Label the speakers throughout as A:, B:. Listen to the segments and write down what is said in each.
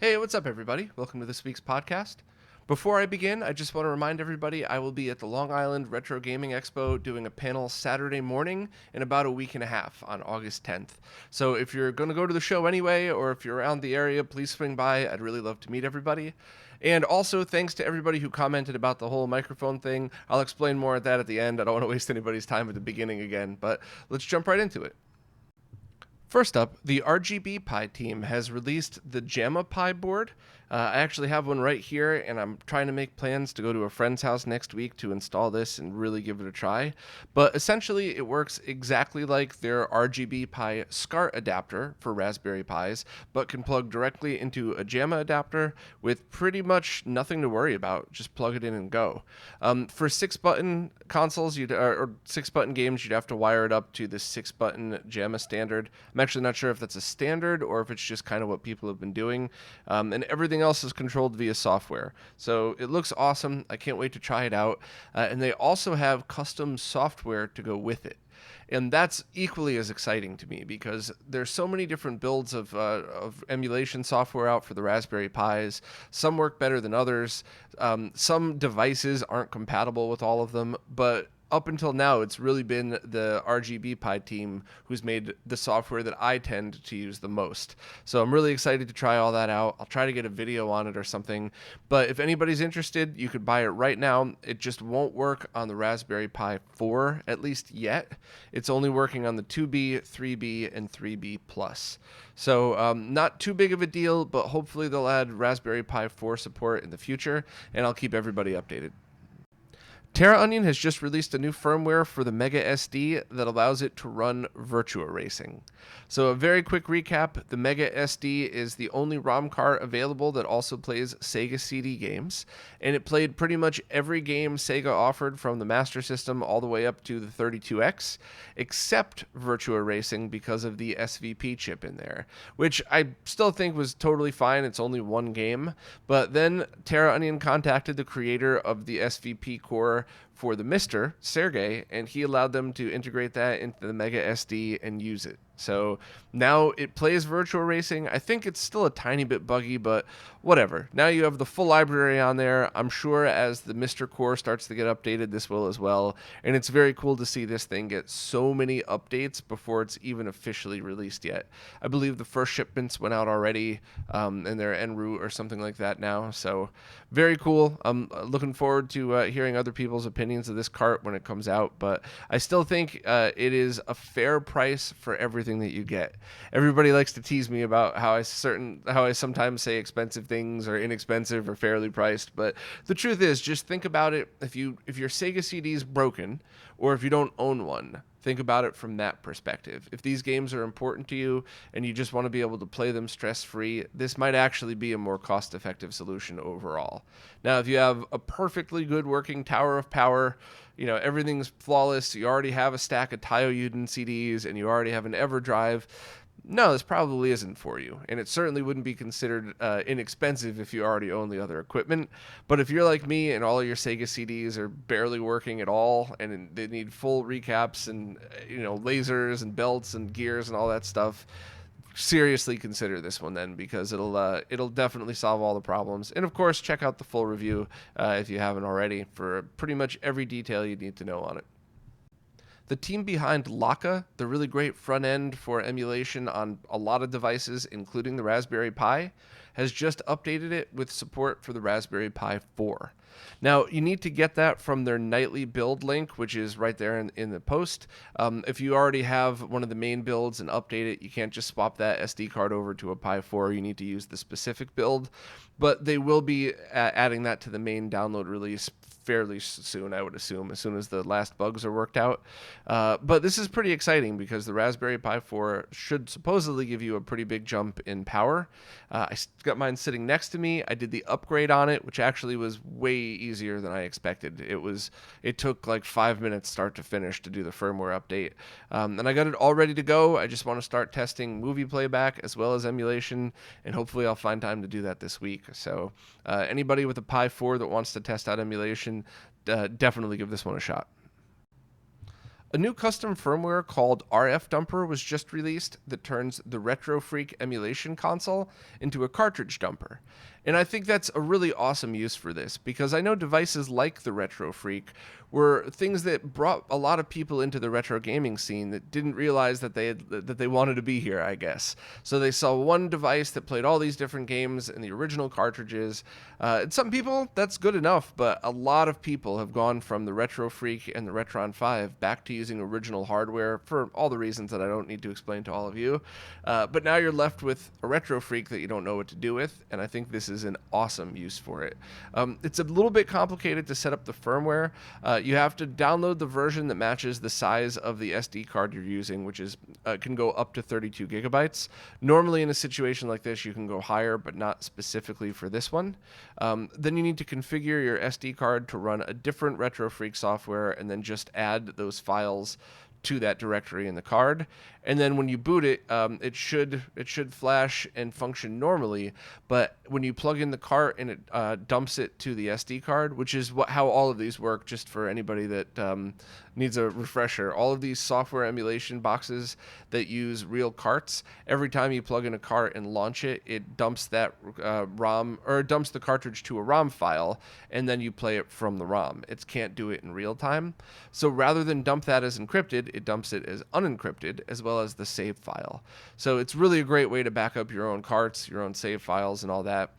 A: Hey, what's up, everybody? Welcome to this week's podcast. Before I begin, I just want to remind everybody I will be at the Long Island Retro Gaming Expo doing a panel Saturday morning in about a week and a half on August 10th. So if you're going to go to the show anyway, or if you're around the area, please swing by. I'd really love to meet everybody. And also, thanks to everybody who commented about the whole microphone thing. I'll explain more of that at the end. I don't want to waste anybody's time at the beginning again, but let's jump right into it. First up, the RGB-Pi team has released the JAMMA Pi board. I actually have one right here, and I'm trying to make plans to go to a friend's house next week to install this and really give it a try. But essentially, it works exactly like their RGB-Pi SCART adapter for Raspberry Pis, but can plug directly into a JAMMA adapter with pretty much nothing to worry about. Just plug it in and go. For 6-button consoles, or 6-button games, you'd have to wire it up to the 6-button JAMMA standard. I'm actually not sure if that's a standard or if it's just kind of what people have been doing. And everything else is controlled via software. So it looks awesome. I can't wait to try it out. And they also have custom software to go with it. And that's equally as exciting to me because there's so many different builds of emulation software out for the Raspberry Pis. Some work better than others. Some devices aren't compatible with all of them, but up until now, it's really been the RGB-Pi team who's made the software that I tend to use the most. So I'm really excited to try all that out. I'll try to get a video on it or something. But if anybody's interested, you could buy it right now. It just won't work on the Raspberry Pi 4, at least yet. It's only working on the 2B, 3B, and 3B Plus. So not too big of a deal, but hopefully they'll add Raspberry Pi 4 support in the future, and I'll keep everybody updated. TerraOnion has just released a new firmware for the Mega SD that allows it to run Virtua Racing. So a very quick recap, the Mega SD is the only ROM card available that also plays Sega CD games, and it played pretty much every game Sega offered from the Master System all the way up to the 32X, except Virtua Racing because of the SVP chip in there, which I still think was totally fine. It's only one game, but then TerraOnion contacted the creator of the SVP core for the Mr. Sergey, and he allowed them to integrate that into the Mega SD and use it. So now it plays Virtua Racing. I think it's still a tiny bit buggy, but whatever. Now you have the full library on there. I'm sure as the Mr. Core starts to get updated, this will as well. And it's very cool to see this thing get so many updates before it's even officially released yet. I believe the first shipments went out already, and they're en route or something like that now. So very cool. I'm looking forward to hearing other people's opinions of this cart when it comes out, but I still think it is a fair price for everything that you get. Everybody likes to tease me about how I sometimes say expensive things or inexpensive or fairly priced, but the truth is, just think about it. If your Sega CD is broken, or if you don't own one, think about it from that perspective. If these games are important to you and you just want to be able to play them stress-free, this might actually be a more cost-effective solution overall. Now, if you have a perfectly good working tower of power, everything's flawless, you already have a stack of Taio Yuden CDs, and you already have an EverDrive, no, this probably isn't for you, and it certainly wouldn't be considered inexpensive if you already own the other equipment. But if you're like me and all of your Sega CDs are barely working at all, and they need full recaps and lasers and belts and gears and all that stuff, seriously consider this one then, because it'll definitely solve all the problems. And of course, check out the full review if you haven't already for pretty much every detail you need to know on it. The team behind Lakka, the really great front end for emulation on a lot of devices, including the Raspberry Pi, has just updated it with support for the Raspberry Pi 4. Now, you need to get that from their nightly build link, which is right there in the post. If you already have one of the main builds and update it, you can't just swap that SD card over to a Pi 4. You need to use the specific build. But they will be adding that to the main download release fairly soon, I would assume, as soon as the last bugs are worked out. But this is pretty exciting because the Raspberry Pi 4 should supposedly give you a pretty big jump in power. I got mine sitting next to me. I did the upgrade on it, which actually was way easier than I expected. It took like 5 minutes start to finish to do the firmware update. And I got it all ready to go. I just want to start testing movie playback as well as emulation, and hopefully I'll find time to do that this week. So anybody with a Pi 4 that wants to test out emulation, definitely give this one a shot. A new custom firmware called RF Dumper was just released that turns the RetroFreak emulation console into a cartridge dumper. And I think that's a really awesome use for this, because I know devices like the RetroFreak were things that brought a lot of people into the retro gaming scene that didn't realize that they wanted to be here, I guess. So they saw one device that played all these different games in the original cartridges. And some people, that's good enough, but a lot of people have gone from the RetroFreak and the Retron 5 back to using original hardware for all the reasons that I don't need to explain to all of you. But now you're left with a RetroFreak that you don't know what to do with, and I think this is an awesome use for it. It's a little bit complicated to set up the firmware. You have to download the version that matches the size of the SD card you're using, which is can go up to 32 gigabytes. Normally in a situation like this, you can go higher, but not specifically for this one. Then you need to configure your SD card to run a different RetroFreak software, and then just add those files to that directory in the card. And then when you boot it, it should flash and function normally. But when you plug in the cart and it dumps it to the SD card, which is how all of these work, just for anybody that needs a refresher, all of these software emulation boxes that use real carts, every time you plug in a cart and launch it, it dumps that ROM, or it dumps the cartridge to a ROM file, and then you play it from the ROM. It can't do it in real time. So rather than dump that as encrypted, it dumps it as unencrypted, as well as the save file. So it's really a great way to back up your own carts, your own save files, and all that.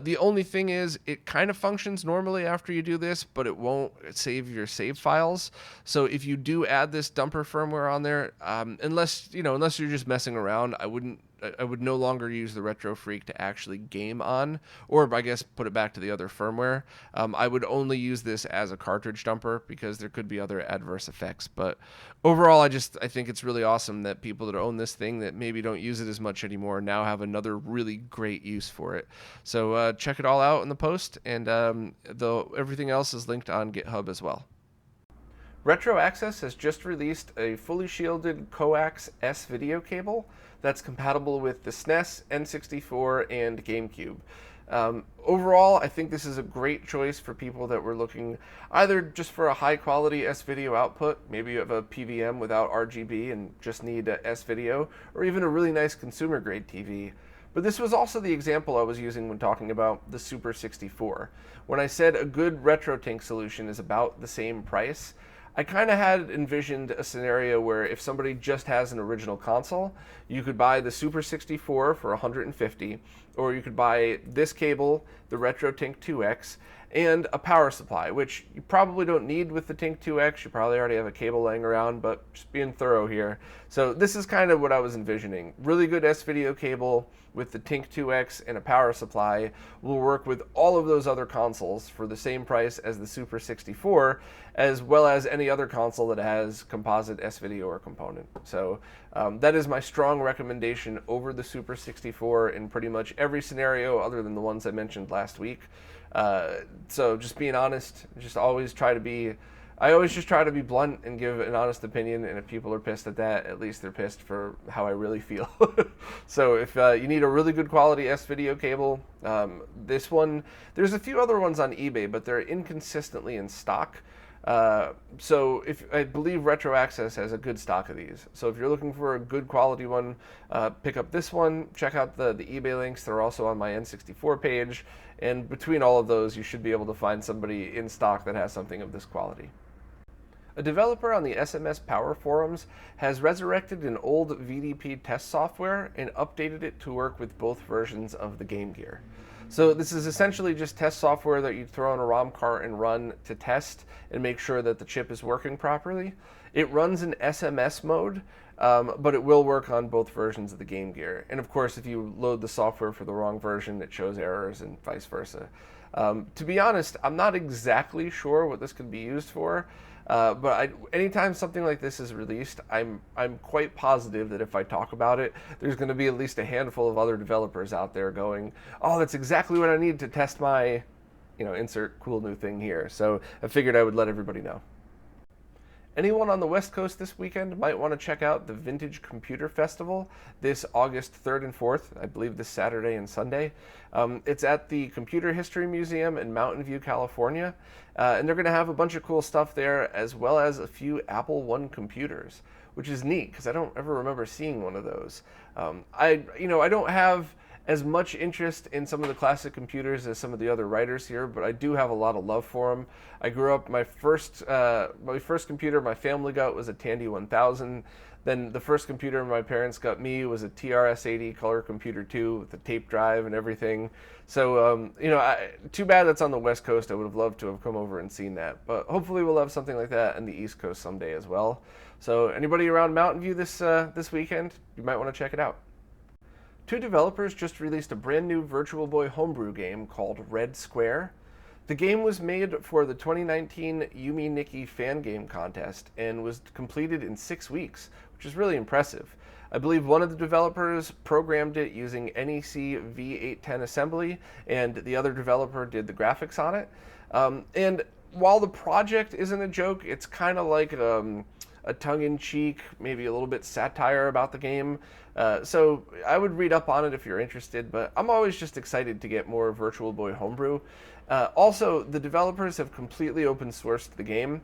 A: The only thing is, it kind of functions normally after you do this, but it won't save your save files. So if you do add this dumper firmware on there, unless you're just messing around, I would no longer use the RetroFreak to actually game on, or I guess put it back to the other firmware. I would only use this as a cartridge dumper, because there could be other adverse effects. But overall, I think it's really awesome that people that own this thing that maybe don't use it as much anymore now have another really great use for it. So check it all out in the post, and everything else is linked on GitHub as well. Retro Access has just released a fully shielded coax S-Video cable that's compatible with the SNES, N64, and GameCube. Overall, I think this is a great choice for people that were looking either just for a high-quality S-Video output, maybe you have a PVM without RGB and just need a S-Video, or even a really nice consumer-grade TV. But this was also the example I was using when talking about the Super 64. When I said a good RetroTink solution is about the same price, I kind of had envisioned a scenario where if somebody just has an original console, you could buy the Super 64 for $150, or you could buy this cable, the RetroTink 2X, and a power supply, which you probably don't need with the Tink 2X. You probably already have a cable laying around, but just being thorough here. So this is kind of what I was envisioning. Really good S-Video cable with the Tink 2X and a power supply will work with all of those other consoles for the same price as the Super 64, as well as any other console that has composite S-Video or component. So that is my strong recommendation over the Super 64 in pretty much every scenario other than the ones I mentioned last week. So just being honest, I always just try to be blunt and give an honest opinion, and if people are pissed at that, at least they're pissed for how I really feel. So if you need a really good quality S-Video cable, this one, there's a few other ones on eBay, but they're inconsistently in stock. So I believe Retro Access has a good stock of these. So if you're looking for a good quality one, pick up this one. Check out the eBay links. They're also on my N64 page. And between all of those, you should be able to find somebody in stock that has something of this quality. A developer on the SMS Power forums has resurrected an old VDP test software and updated it to work with both versions of the Game Gear. So this is essentially just test software that you throw in a ROM cart and run to test and make sure that the chip is working properly. It runs in SMS mode, but it will work on both versions of the Game Gear. And of course, if you load the software for the wrong version, it shows errors and vice versa. To be honest, I'm not exactly sure what this could be used for. But anytime something like this is released, I'm quite positive that if I talk about it, there's going to be at least a handful of other developers out there going, oh, that's exactly what I need to test my, insert cool new thing here. So I figured I would let everybody know. Anyone on the West Coast this weekend might want to check out the Vintage Computer Festival this August 3rd and 4th, I believe this Saturday and Sunday. It's at the Computer History Museum in Mountain View, California, and they're going to have a bunch of cool stuff there, as well as a few Apple I computers, which is neat because I don't ever remember seeing one of those. I don't have as much interest in some of the classic computers as some of the other writers here, but I do have a lot of love for them. I grew up, my first computer my family got was a Tandy 1000. Then the first computer my parents got me was a TRS-80 Color Computer 2 with a tape drive and everything. So, too bad that's on the West Coast. I would have loved to have come over and seen that. But hopefully we'll have something like that on the East Coast someday as well. So anybody around Mountain View this weekend, you might want to check it out. Two developers just released a brand new Virtual Boy homebrew game called Red Square. The game was made for the 2019 Yumi Nikki fan game contest and was completed in 6 weeks, which is really impressive. I believe one of the developers programmed it using NEC V810 assembly, and the other developer did the graphics on it. And while the project isn't a joke, it's kind of like a tongue-in-cheek, maybe a little bit satire about the game. So I would read up on it if you're interested, but I'm always just excited to get more Virtual Boy homebrew. Also, the developers have completely open sourced the game.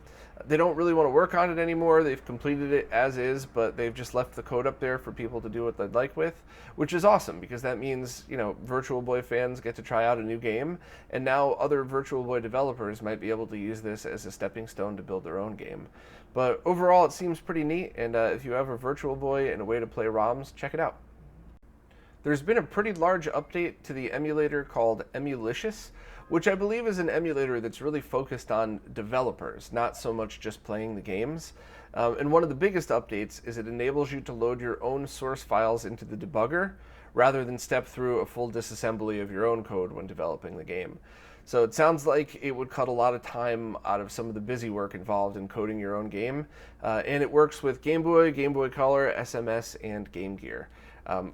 A: They don't really want to work on it anymore. They've completed it as is, but they've just left the code up there for people to do what they'd like with, which is awesome because that means, Virtual Boy fans get to try out a new game, and now other Virtual Boy developers might be able to use this as a stepping stone to build their own game. But overall, it seems pretty neat, and if you have a Virtual Boy and a way to play ROMs, check it out. There's been a pretty large update to the emulator called Emulicious, which I believe is an emulator that's really focused on developers, not so much just playing the games. And one of the biggest updates is it enables you to load your own source files into the debugger, rather than step through a full disassembly of your own code when developing the game. So it sounds like it would cut a lot of time out of some of the busy work involved in coding your own game, and it works with Game Boy, Game Boy Color, SMS, and Game Gear.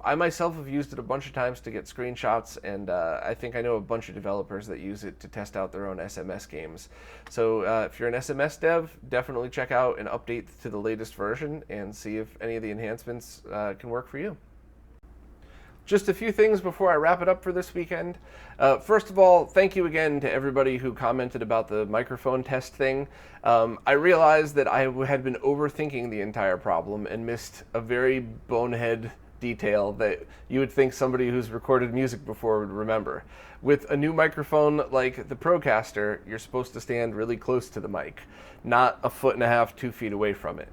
A: I myself have used it a bunch of times to get screenshots, and I think I know a bunch of developers that use it to test out their own SMS games. So if you're an SMS dev, definitely check out an update to the latest version and see if any of the enhancements can work for you. Just a few things before I wrap it up for this weekend. First of all, thank you again to everybody who commented about the microphone test thing. I realized that I had been overthinking the entire problem and missed a very bonehead detail that you would think somebody who's recorded music before would remember. With a new microphone like the Procaster, you're supposed to stand really close to the mic, not 1.5 feet, 2 feet away from it.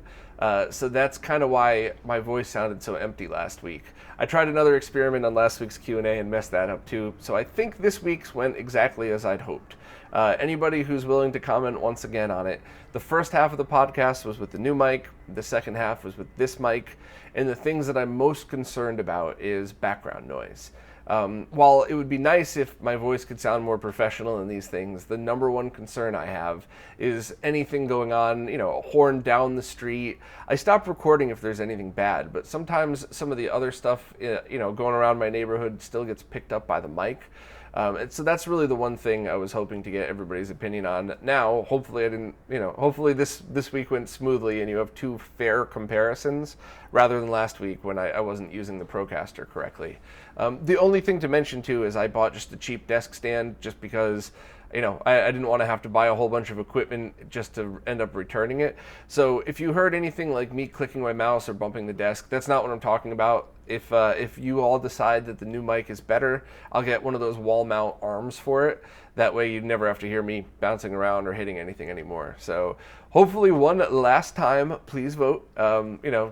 A: So that's kind of why my voice sounded so empty last week. I tried another experiment on last week's Q&A and messed that up too, so I think this week's went exactly as I'd hoped. Anybody who's willing to comment once again on it, the first half of the podcast was with the new mic, the second half was with this mic, and the things that I'm most concerned about is background noise. While it would be nice if my voice could sound more professional in these things, the number one concern I have is anything going on, a horn down the street. I stop recording if there's anything bad, but sometimes some of the other stuff, going around my neighborhood still gets picked up by the mic. And so that's really the one thing I was hoping to get everybody's opinion on. Now, hopefully hopefully this week went smoothly and you have two fair comparisons rather than last week when I wasn't using the Procaster correctly. The only thing to mention too is I bought just a cheap desk stand just because I didn't want to have to buy a whole bunch of equipment just to end up returning it. So if you heard anything like me clicking my mouse or bumping the desk, that's not what I'm talking about. If you all decide that the new mic is better, I'll get one of those wall mount arms for it. That way you never have to hear me bouncing around or hitting anything anymore. So hopefully one last time, please vote.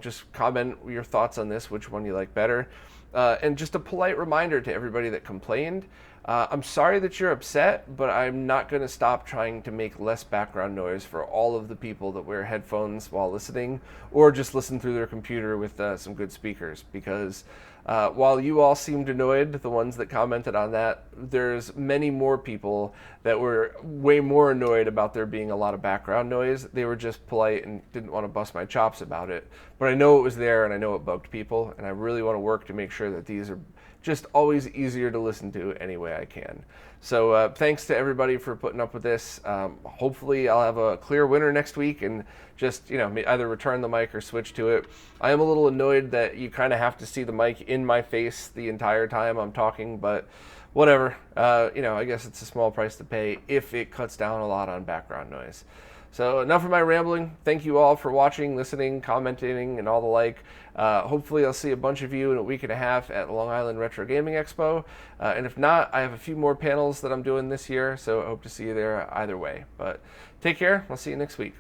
A: Just comment your thoughts on this, which one you like better. And just a polite reminder to everybody that complained, I'm sorry that you're upset, but I'm not going to stop trying to make less background noise for all of the people that wear headphones while listening, or just listen through their computer with some good speakers, because while you all seemed annoyed, the ones that commented on that, there's many more people that were way more annoyed about there being a lot of background noise. They were just polite and didn't want to bust my chops about it. But I know it was there and I know it bugged people, and I really want to work to make sure that these are just always easier to listen to any way I can. So thanks to everybody for putting up with this. Hopefully I'll have a clear winner next week and just, either return the mic or switch to it. I am a little annoyed that you kind of have to see the mic in my face the entire time I'm talking, but whatever. I guess it's a small price to pay if it cuts down a lot on background noise. So enough of my rambling. Thank you all for watching, listening, commenting, and all the like. Hopefully I'll see a bunch of you in a week and a half at Long Island Retro Gaming Expo. And if not, I have a few more panels that I'm doing this year, so I hope to see you there either way. But take care. I'll see you next week.